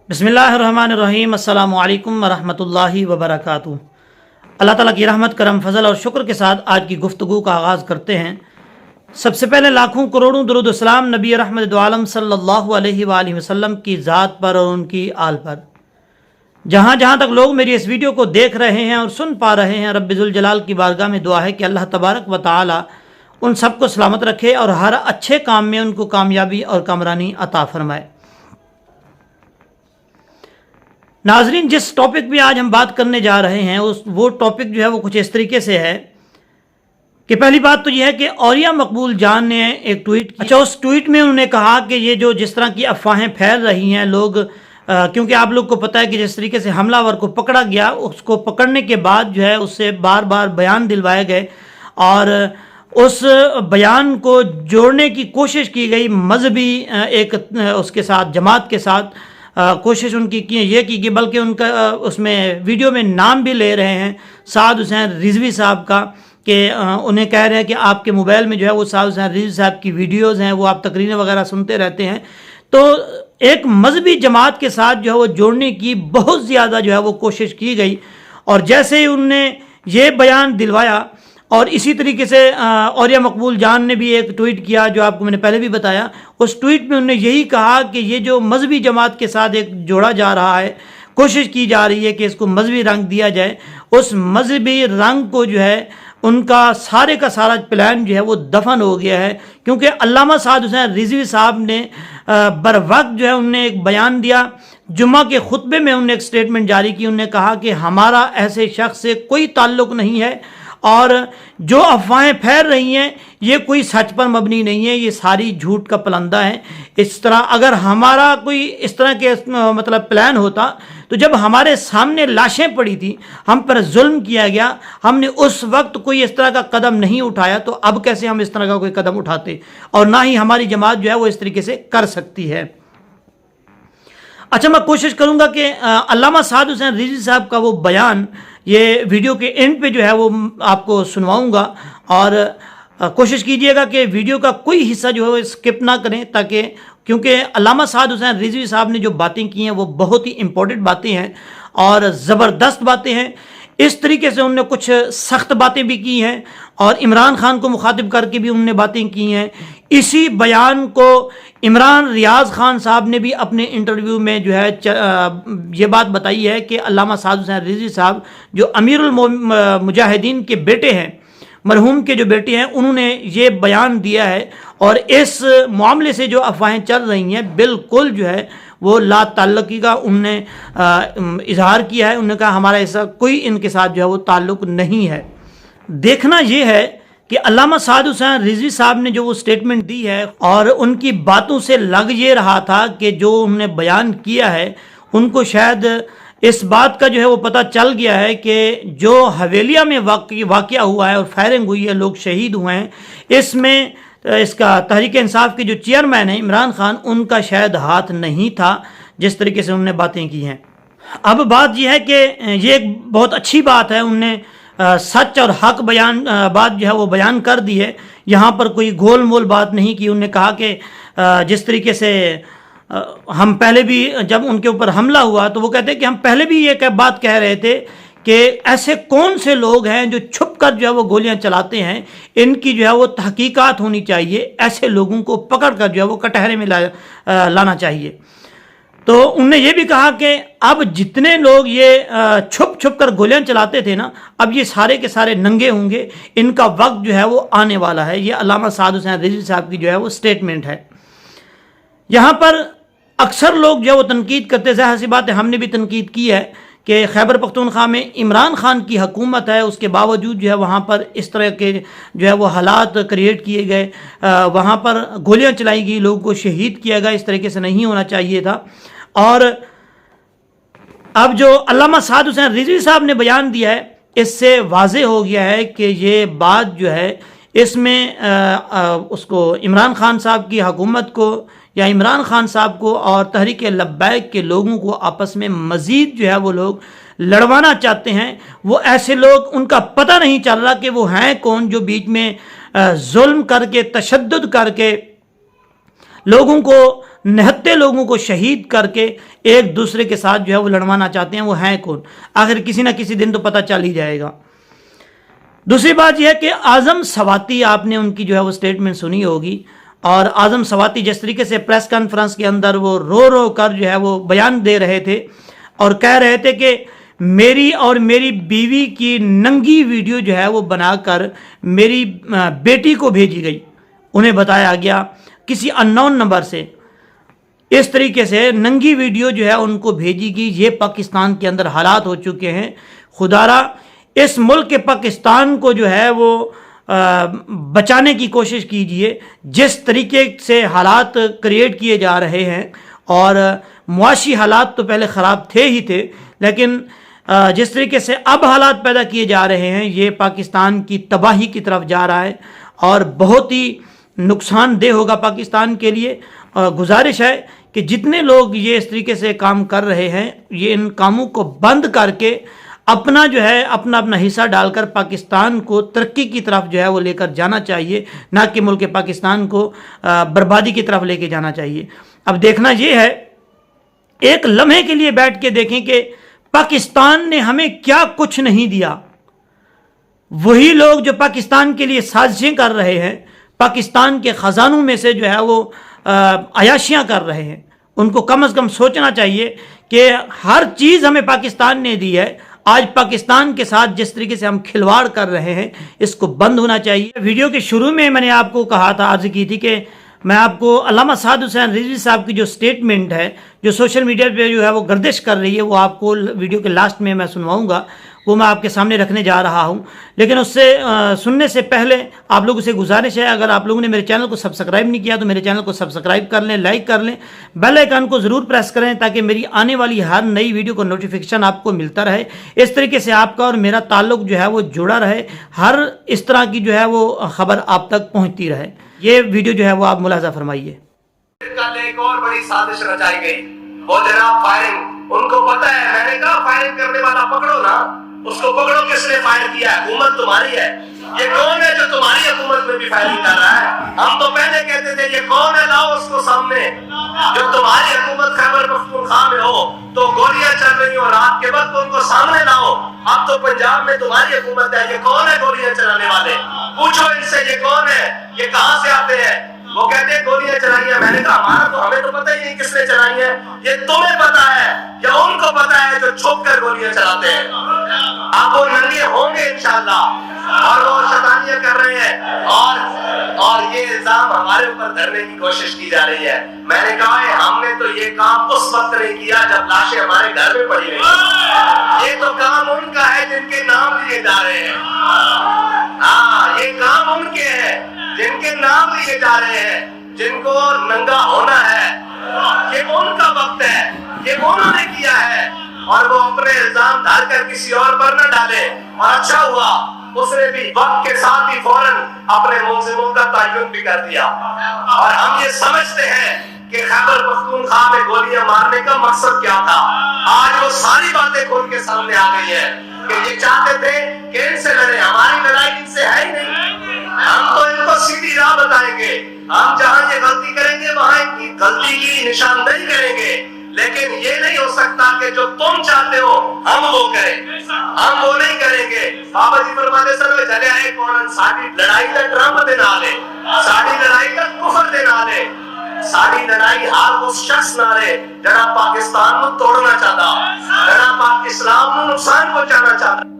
बिस्मिल्लाहिर्रहमानिर्रहीम। अस्सलामु अलैकुम वरहमतुल्लाहि वबरकातुहू। अल्लाह ताला की रहमत, करम, फजल और शुक्र के साथ आज की गुफ्तगू का आगाज़ करते हैं। सबसे पहले लाखों करोड़ों दुरूद सलाम नबी रहमत दो आलम सल्लल्लाहु अलैहि वसल्लम की ज़ात पर और उनकी आल पर। जहाँ जहाँ तक लोग मेरी इस वीडियो को देख रहे हैं और सुन पा रहे हैं, रब्बी ज़ुल जलाल की बारगाह में दुआ है कि अल्लाह तबारक व तआला उन सबको सलामत रखे और हर अच्छे काम में उनको कामयाबी और कामरानी अता फरमाए। नाजरीन, जिस टॉपिक पे आज हम बात करने जा रहे हैं वो टॉपिक जो है वो कुछ इस तरीके से है कि पहली बात तो यह है कि औलिया मकबूल जान ने एक ट्वीट की। उस ट्वीट में उन्होंने कहा कि ये जो जिस तरह की अफवाहें फैल रही हैं लोग, क्योंकि आप लोग को पता है कि जिस तरीके से हमलावर को पकड़ा गया, उसको पकड़ने के बाद जो है उससे बार बार बयान दिलवाए गए और उस बयान को जोड़ने की कोशिश की गई मजहबी एक उसके साथ जमात के साथ कोशिश उनकी की ये की बल्कि उनका उसमें वीडियो में नाम भी ले रहे हैं साद हुसैन रिजवी साहब का, कि उन्हें कह रहे हैं कि आपके मोबाइल में जो है वो साद हुसैन रिजवी साहब की वीडियोज़ हैं, वो आप तकरीरें वगैरह सुनते रहते हैं। तो एक मजहबी जमात के साथ जो है वो जोड़ने की बहुत ज़्यादा जो है वो कोशिश की गई और जैसे ही उनने ये बयान दिलवाया और इसी तरीके से औलिया मकबूल जान ने भी एक ट्वीट किया जो आपको मैंने पहले भी बताया। उस ट्वीट में उन्होंने यही कहा कि ये जो मजहबी जमात के साथ एक जोड़ा जा रहा है, कोशिश की जा रही है कि इसको मजहबी रंग दिया जाए, उस मजहबी रंग को जो है उनका सारे का सारा प्लान जो है वो दफन हो गया है। क्योंकि अल्लामा साद हुसैन रिजवी साहब ने बर वक्त जो है उन्होंने एक बयान दिया, जुम्मा के खुतबे में उन्होंने एक स्टेटमेंट जारी की। उन्होंने कहा कि हमारा ऐसे शख्स से कोई ताल्लुक़ नहीं है और जो अफवाहें फैल रही हैं ये कोई सच पर मबनी नहीं है, ये सारी झूठ का पलंदा है। इस तरह अगर हमारा कोई इस तरह के मतलब प्लान होता तो जब हमारे सामने लाशें पड़ी थी, हम पर जुल्म किया गया, हमने उस वक्त कोई इस तरह का कदम नहीं उठाया, तो अब कैसे हम इस तरह का कोई कदम उठाते, और ना ही हमारी जमात जो है वो इस तरीके से कर सकती है। अच्छा, मैं कोशिश करूंगा कि अल्लामा साद हुसैन रिजवी साहब का वो बयान ये वीडियो के एंड पे जो है वो आपको सुनवाऊंगा और कोशिश कीजिएगा कि वीडियो का कोई हिस्सा जो है वो स्किप ना करें, ताकि क्योंकि अल्लामा साद हुसैन रिजवी साहब ने जो बातें की हैं वो बहुत ही इंपॉर्टेंट बातें हैं और ज़बरदस्त बातें हैं। इस तरीके से उन्होंने कुछ सख्त बातें भी की हैं और इमरान खान को मुखातिब करके भी उन्होंने बातें की हैं। इसी बयान को इमरान रियाज खान साहब ने भी अपने इंटरव्यू में जो है ये बात बताई है कि अल्लामा साद हुसैन रिजवी साहब जो अमीरुल मुजाहिदीन के बेटे हैं, मरहूम के जो बेटे हैं, उन्होंने ये बयान दिया है और इस मामले से जो अफवाहें चल रही हैं बिल्कुल जो है वो ला ताल्लुकी का उनने इजहार किया है। उन्होंने कहा हमारा ऐसा कोई इनके साथ जो है वो ताल्लुक नहीं है। देखना ये है कि अल्लामा साद हुसैन रिजवी साहब ने जो वो स्टेटमेंट दी है और उनकी बातों से लग ये रहा था कि जो उन्होंने बयान किया है उनको शायद इस बात का जो है वो पता चल गया है कि जो हवेलिया में वाक़या हुआ है और फायरिंग हुई है, लोग शहीद हुए हैं, इसमें इसका तहरीक इंसाफ के जो चेयरमैन हैं इमरान खान, उनका शायद हाथ नहीं था जिस तरीके से उन्होंने बातें की हैं। अब बात यह है कि ये एक बहुत अच्छी बात है, उनने सच और हक बयान बात जो है वो बयान कर दी है, यहाँ पर कोई गोल मोल बात नहीं की। उन्होंने कहा कि जिस तरीके से हम पहले भी जब उनके ऊपर हमला हुआ तो वो कहते हैं कि हम पहले भी ये बात कह रहे थे कि ऐसे कौन से लोग हैं जो छुप कर जो है वो गोलियां चलाते हैं, इनकी जो है वो तहकीकात होनी चाहिए, ऐसे लोगों को पकड़ कर जो है वो कटहरे में लाना चाहिए। तो उनने ये भी कहा कि अब जितने लोग ये छुप छुप कर गोलियां चलाते थे ना, अब ये सारे के सारे नंगे होंगे, इनका वक्त जो है वो आने वाला है। ये अल्लामा साद हुसैन रिजवी साहब की जो है वो स्टेटमेंट है। यहाँ पर अक्सर लोग जो है वो तनकीद करते, ज़ाहिर सी बात है हमने भी तनकीद की है कि खैबर पख्तूनख्वा में इमरान खान की हुकूमत है, उसके बावजूद जो है वहाँ पर इस तरह के जो है वो हालात क्रिएट किए गए, वहाँ पर गोलियाँ चलाई गई, लोगों को शहीद किया गया, इस तरीके से नहीं होना चाहिए था। और अब जो अल्लामा साद हुसैन रिजवी साहब ने बयान दिया है, इससे वाज़े हो गया है कि ये बात जो है इसमें उसको इमरान खान साहब की हुकूमत को या इमरान खान साहब को और तहरीक लब्बैक के लोगों को आपस में मज़ीद जो है वो लोग लड़वाना चाहते हैं। वो ऐसे लोग, उनका पता नहीं चल रहा कि वो हैं कौन जो बीच में जुल्म करके तशद्दुद करके लोगों को निहत्ते लोगों को शहीद करके एक दूसरे के साथ जो है वो लड़वाना चाहते हैं, वो हैं कौन? आखिर किसी ना किसी दिन तो पता चल ही जाएगा। दूसरी बात यह है कि आज़म सवाती, आपने उनकी जो है वो स्टेटमेंट सुनी होगी, और आज़म सवाती जिस तरीके से प्रेस कॉन्फ्रेंस के अंदर वो रो रो कर जो है वो बयान दे रहे थे और कह रहे थे कि मेरी और मेरी बीवी की नंगी वीडियो जो है वो बनाकर मेरी बेटी को भेजी गई। उन्हें बताया गया किसी अननोन नंबर से, इस तरीके से नंगी वीडियो जो है उनको भेजी गई। ये पाकिस्तान के अंदर हालात हो चुके हैं। खुदारा इस मुल्क के पाकिस्तान को जो है वो बचाने की कोशिश कीजिए। जिस तरीके से हालात क्रिएट किए जा रहे हैं, और मुआशी हालात तो पहले ख़राब थे ही थे, लेकिन जिस तरीके से अब हालात पैदा किए जा रहे हैं, ये पाकिस्तान की तबाही की तरफ जा रहा है और बहुत ही नुकसानदेह होगा पाकिस्तान के लिए। गुजारिश है कि जितने लोग ये इस तरीके से काम कर रहे हैं, ये इन कामों को बंद करके अपना जो है अपना अपना हिस्सा डालकर पाकिस्तान को तरक्की की तरफ जो है वो लेकर जाना चाहिए, ना कि मुल्क पाकिस्तान को बर्बादी की तरफ लेके जाना चाहिए। अब देखना ये है, एक लम्हे के लिए बैठ के देखें कि पाकिस्तान ने हमें क्या कुछ नहीं दिया। वही लोग जो पाकिस्तान के लिए साजिशें कर रहे हैं, पाकिस्तान के खजानों में से जो है वो अयाशियां कर रहे हैं, उनको कम से कम सोचना चाहिए कि हर चीज़ हमें पाकिस्तान ने दी है। आज पाकिस्तान के साथ जिस तरीके से हम खिलवाड़ कर रहे हैं, इसको बंद होना चाहिए। वीडियो के शुरू में मैंने आपको कहा था, अर्ज की थी कि मैं आपको अल्लामा साद हुसैन रिजवी साहब की जो स्टेटमेंट है, जो सोशल मीडिया पे जो है वो गर्दिश कर रही है, वो आपको वीडियो के लास्ट में मैं सुनवाऊंगा, वो मैं आपके सामने रखने जा रहा हूं। लेकिन उससे सुनने से पहले आप लोगों से गुजारिश है, अगर आप लोगों ने मेरे चैनल को सब्सक्राइब नहीं किया तो मेरे चैनल को सब्सक्राइब कर लें, लाइक कर लें, बेल आइकन को ज़रूर प्रेस करें ताकि मेरी आने वाली हर नई वीडियो को नोटिफिकेशन आपको मिलता रहे। इस तरीके से आपका और मेरा ताल्लुक जो है वो जुड़ा रहे, हर इस तरह की जो है वो खबर आप तक पहुँचती रहे। ये वीडियो जो है वो आप मुलाजा फरमाइए। एक और बड़ी साजिश रचाई गई, वो जनाब फायरिंग, उनको पता है। मैंने कहा फायरिंग करने वाला पकड़ो ना, उसको पकड़ो, किसने फायर किया है? हुकूमत तुम्हारी है। ये कौन है जो तुम्हारी हुकूमत में भी फायरिंग कर रहा है? हम तो पहले कहते थे ये कौन है, लाओ उसको सामने। जब तुम्हारी हुकूमत खैबर पख्तूनख्वा में हो तो गोलियां चल रही हो रात के वक्त, उनको सामने लाओ। अब तो पंजाब में तुम्हारी हुकूमत है, ये कौन है गोलियां चलाने वाले? पूछो इनसे ये कौन है, ये कहां से आते हैं? वो कहते हैं गोलियां चलाई है। मैंने कहा हमारा तो, हमें तो पता ही नहीं किसने चलाई है। ये तुम्हें पता है या उनको पता है जो छुप कर गोलियां चलाते हैं? आप वो नंगे होंगे इंशाअल्लाह, और वो शैतानियां कर रहे हैं, और ये इल्जाम हमारे ऊपर धरने की कोशिश की जा रही है। मैंने कहा है हमने तो ये काम उस वक्त नहीं किया जब लाशें हमारे घर में पड़ी रही। ये तो काम उनका है जिनके नाम लिए जा रहे हैं। हाँ, ये काम उनके हैं जिनके नाम लिए जा रहे हैं, जिनको नंगा होना है। ये उनका वक्त है, ये उन्होंने किया है, और वो अपने इल्जाम डालकर किसी और पर न डाले। और अच्छा हुआ उसने भी वक्त के साथ ही फौरन अपने मुलजिमों का तयन भी कर दिया। और हम ये समझते हैं कि खैबर पख्तूनख्वा में गोलियां मारने का मकसद क्या था। आज वो सारी बातें खुल के सामने आ गई है कि ये चाहते थे कि इनसे लड़े। हमारी लड़ाई इनसे है ही नहीं, हम तो इनको सीधी राह बताएंगे। हम जहां ये गलती करेंगे वहां इनकी गलती की निशानदेही करेंगे। लेकिन ये नहीं हो सकता कि जो तुम चाहते हो हम वो करें, हम वो नहीं करेंगे। बाबा जी फरमाते सर चले आए कौन साड़ी लड़ाई का ड्रामा दे नाले, साड़ी लड़ाई का कुफर दे नाले, साड़ी लड़ाई हार उस शख्स नाले जरा पाकिस्तान को तोड़ना चाहता, जरा पाक इस्लाम को नुकसान पहुंचाना चाहता।